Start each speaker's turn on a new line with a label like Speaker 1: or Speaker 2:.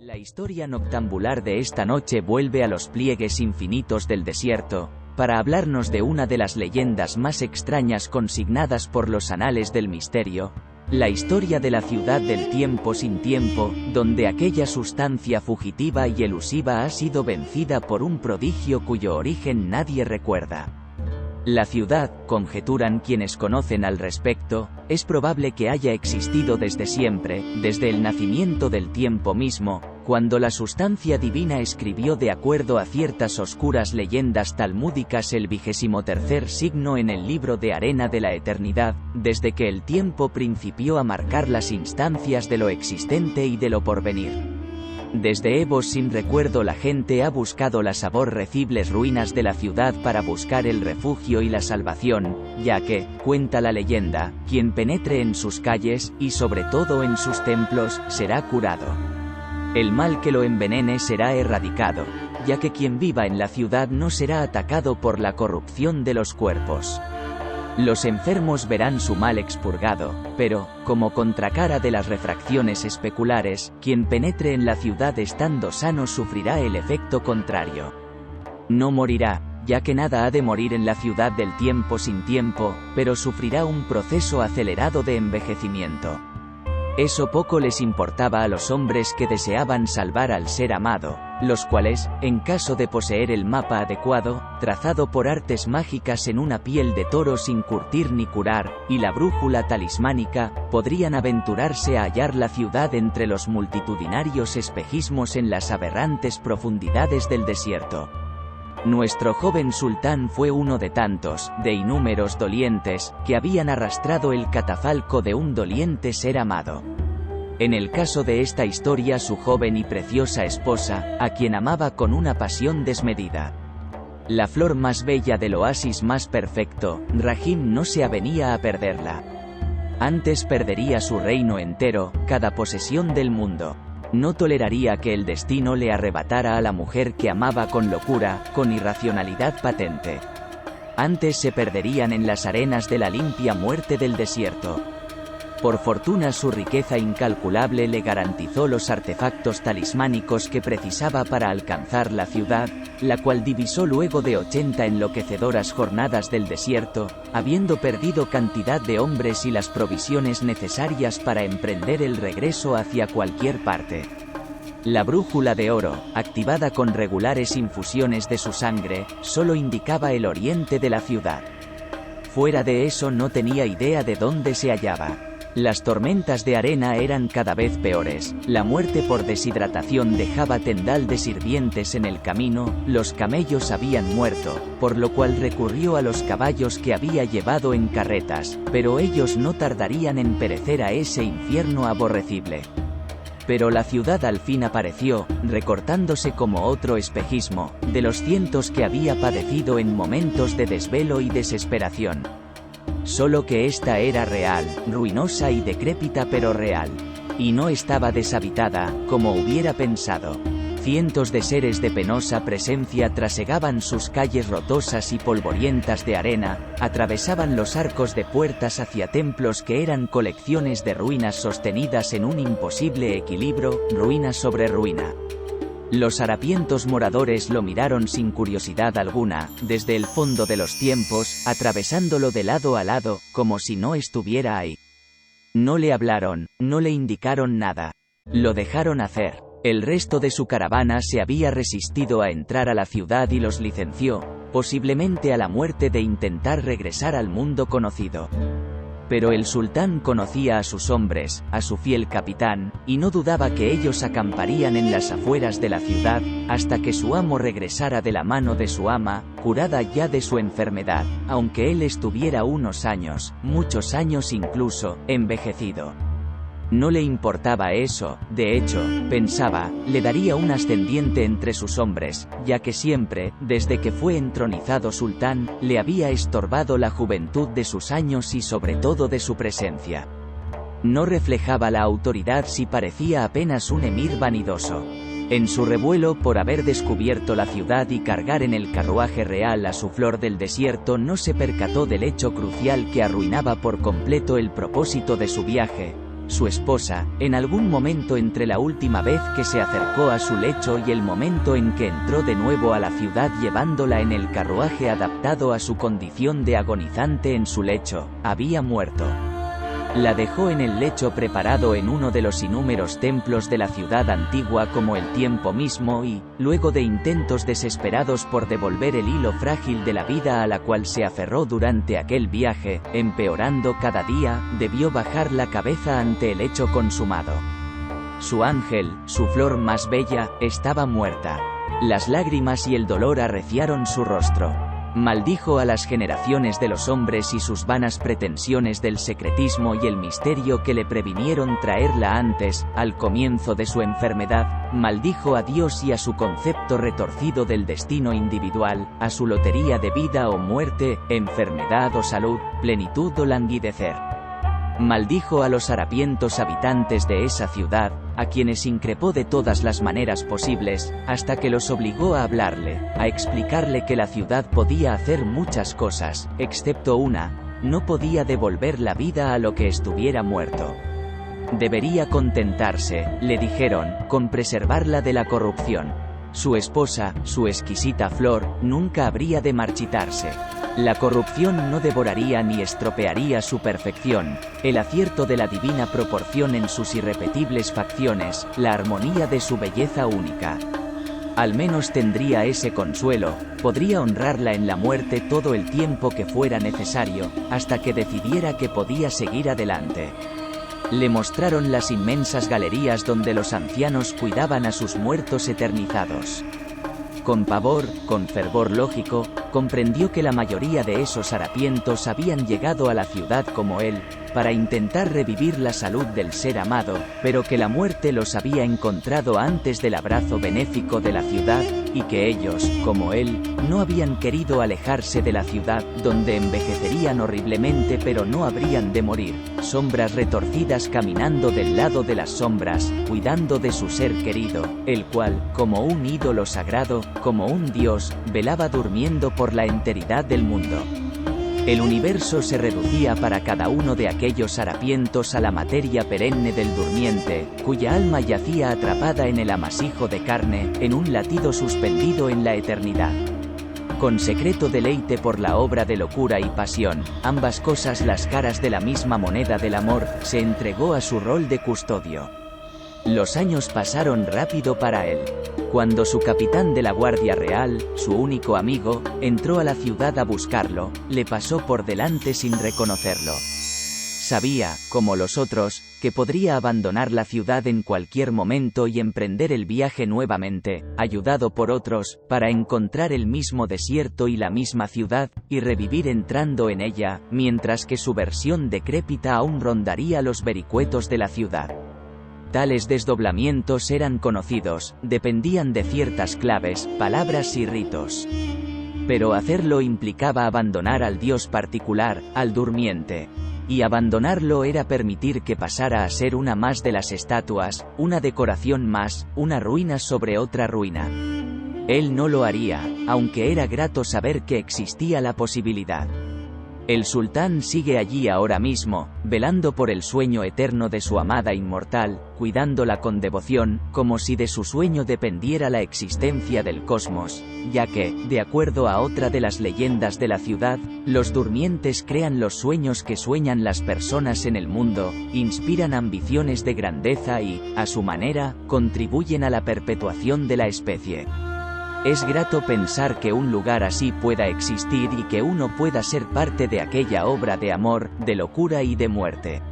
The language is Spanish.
Speaker 1: La historia noctambular de esta noche vuelve a los pliegues infinitos del desierto, para hablarnos de una de las leyendas más extrañas consignadas por los anales del misterio, la historia de la ciudad del tiempo sin tiempo, donde aquella sustancia fugitiva y elusiva ha sido vencida por un prodigio cuyo origen nadie recuerda. La ciudad, conjeturan quienes conocen al respecto, es probable que haya existido desde siempre, desde el nacimiento del tiempo mismo, cuando la sustancia divina escribió de acuerdo a ciertas oscuras leyendas talmúdicas el 23º signo en el libro de arena de la eternidad, desde que el tiempo principió a marcar las instancias de lo existente y de lo porvenir. Desde Evos sin recuerdo la gente ha buscado las aborrecibles ruinas de la ciudad para buscar el refugio y la salvación, ya que, cuenta la leyenda, quien penetre en sus calles, y sobre todo en sus templos, será curado. El mal que lo envenene será erradicado, ya que quien viva en la ciudad no será atacado por la corrupción de los cuerpos. Los enfermos verán su mal expurgado, pero, como contracara de las refracciones especulares, quien penetre en la ciudad estando sano sufrirá el efecto contrario. No morirá, ya que nada ha de morir en la ciudad del tiempo sin tiempo, pero sufrirá un proceso acelerado de envejecimiento. Eso poco les importaba a los hombres que deseaban salvar al ser amado, los cuales, en caso de poseer el mapa adecuado, trazado por artes mágicas en una piel de toro sin curtir ni curar, y la brújula talismánica, podrían aventurarse a hallar la ciudad entre los multitudinarios espejismos en las aberrantes profundidades del desierto. Nuestro joven sultán fue uno de tantos, de inúmeros dolientes, que habían arrastrado el catafalco de un doliente ser amado. En el caso de esta historia, su joven y preciosa esposa, a quien amaba con una pasión desmedida. La flor más bella del oasis más perfecto, Rahim no se avenía a perderla. Antes perdería su reino entero, cada posesión del mundo. No toleraría que el destino le arrebatara a la mujer que amaba con locura, con irracionalidad patente. Antes se perderían en las arenas de la limpia muerte del desierto. Por fortuna su riqueza incalculable le garantizó los artefactos talismánicos que precisaba para alcanzar la ciudad, la cual divisó luego de 80 enloquecedoras jornadas del desierto, habiendo perdido cantidad de hombres y las provisiones necesarias para emprender el regreso hacia cualquier parte. La brújula de oro, activada con regulares infusiones de su sangre, solo indicaba el oriente de la ciudad. Fuera de eso no tenía idea de dónde se hallaba. Las tormentas de arena eran cada vez peores, la muerte por deshidratación dejaba tendal de sirvientes en el camino, los camellos habían muerto, por lo cual recurrió a los caballos que había llevado en carretas, pero ellos no tardarían en perecer a ese infierno aborrecible. Pero la ciudad al fin apareció, recortándose como otro espejismo, de los cientos que había padecido en momentos de desvelo y desesperación. Solo que esta era real, ruinosa y decrépita pero real. Y no estaba deshabitada, como hubiera pensado. Cientos de seres de penosa presencia trasegaban sus calles rotosas y polvorientas de arena, atravesaban los arcos de puertas hacia templos que eran colecciones de ruinas sostenidas en un imposible equilibrio, ruina sobre ruina. Los harapientos moradores lo miraron sin curiosidad alguna, desde el fondo de los tiempos, atravesándolo de lado a lado, como si no estuviera ahí. No le hablaron, no le indicaron nada. Lo dejaron hacer. El resto de su caravana se había resistido a entrar a la ciudad y los licenció, posiblemente a la muerte de intentar regresar al mundo conocido. Pero el sultán conocía a sus hombres, a su fiel capitán, y no dudaba que ellos acamparían en las afueras de la ciudad, hasta que su amo regresara de la mano de su ama, curada ya de su enfermedad, aunque él estuviera unos años, muchos años incluso, envejecido. No le importaba eso, de hecho, pensaba, le daría un ascendiente entre sus hombres, ya que siempre, desde que fue entronizado sultán, le había estorbado la juventud de sus años y sobre todo de su presencia. No reflejaba la autoridad si parecía apenas un emir vanidoso. En su revuelo por haber descubierto la ciudad y cargar en el carruaje real a su flor del desierto no se percató del hecho crucial que arruinaba por completo el propósito de su viaje. su esposa, en algún momento entre la última vez que se acercó a su lecho y el momento en que entró de nuevo a la ciudad llevándola en el carruaje adaptado a su condición de agonizante en su lecho, había muerto. La dejó en el lecho preparado en uno de los innúmeros templos de la ciudad antigua como el tiempo mismo y, luego de intentos desesperados por devolver el hilo frágil de la vida a la cual se aferró durante aquel viaje, empeorando cada día, debió bajar la cabeza ante el hecho consumado. Su ángel, su flor más bella, estaba muerta. Las lágrimas y el dolor arreciaron su rostro. Maldijo a las generaciones de los hombres y sus vanas pretensiones del secretismo y el misterio que le previnieron traerla antes, al comienzo de su enfermedad, maldijo a Dios y a su concepto retorcido del destino individual, a su lotería de vida o muerte, enfermedad o salud, plenitud o languidecer. Maldijo a los harapientos habitantes de esa ciudad, a quienes increpó de todas las maneras posibles, hasta que los obligó a hablarle, a explicarle que la ciudad podía hacer muchas cosas, excepto una: no podía devolver la vida a lo que estuviera muerto. Debería contentarse, le dijeron, con preservarla de la corrupción. Su esposa, su exquisita flor, nunca habría de marchitarse. La corrupción no devoraría ni estropearía su perfección, el acierto de la divina proporción en sus irrepetibles facciones, la armonía de su belleza única. Al menos tendría ese consuelo, podría honrarla en la muerte todo el tiempo que fuera necesario, hasta que decidiera que podía seguir adelante. Le mostraron las inmensas galerías donde los ancianos cuidaban a sus muertos eternizados. Con pavor, con fervor lógico, comprendió que la mayoría de esos harapientos habían llegado a la ciudad como él, para intentar revivir la salud del ser amado, pero que la muerte los había encontrado antes del abrazo benéfico de la ciudad, y que ellos, como él, no habían querido alejarse de la ciudad, donde envejecerían horriblemente pero no habrían de morir, sombras retorcidas caminando del lado de las sombras, cuidando de su ser querido, el cual, como un ídolo sagrado, como un dios, velaba durmiendo por la enteridad del mundo. El universo se reducía para cada uno de aquellos harapientos a la materia perenne del durmiente, cuya alma yacía atrapada en el amasijo de carne, en un latido suspendido en la eternidad. Con secreto deleite por la obra de locura y pasión, ambas cosas las caras de la misma moneda del amor, se entregó a su rol de custodio. Los años pasaron rápido para él. Cuando su capitán de la Guardia Real, su único amigo, entró a la ciudad a buscarlo, le pasó por delante sin reconocerlo. Sabía, como los otros, que podría abandonar la ciudad en cualquier momento y emprender el viaje nuevamente, ayudado por otros, para encontrar el mismo desierto y la misma ciudad, y revivir entrando en ella, mientras que su versión decrépita aún rondaría los vericuetos de la ciudad. Tales desdoblamientos eran conocidos, dependían de ciertas claves, palabras y ritos. Pero hacerlo implicaba abandonar al dios particular, al durmiente. Y abandonarlo era permitir que pasara a ser una más de las estatuas, una decoración más, una ruina sobre otra ruina. Él no lo haría, aunque era grato saber que existía la posibilidad. El sultán sigue allí ahora mismo, velando por el sueño eterno de su amada inmortal, cuidándola con devoción, como si de su sueño dependiera la existencia del cosmos, ya que, de acuerdo a otra de las leyendas de la ciudad, los durmientes crean los sueños que sueñan las personas en el mundo, inspiran ambiciones de grandeza y, a su manera, contribuyen a la perpetuación de la especie. Es grato pensar que un lugar así pueda existir y que uno pueda ser parte de aquella obra de amor, de locura y de muerte.